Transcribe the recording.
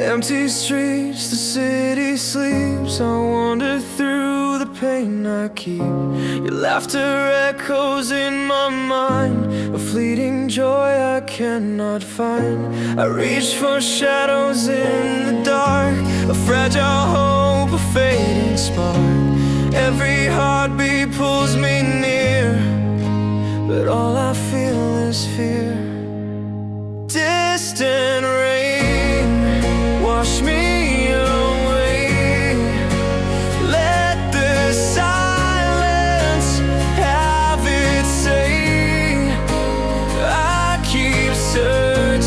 Empty streets, the city sleeps. I wander through the pain I keep. Your laughter echoes in my mind, a fleeting joy I cannot find. I reach for shadows in the dark, a fragile hope, a fading spark. Every heartbeat pulls me near, but all I feel is fear. Distant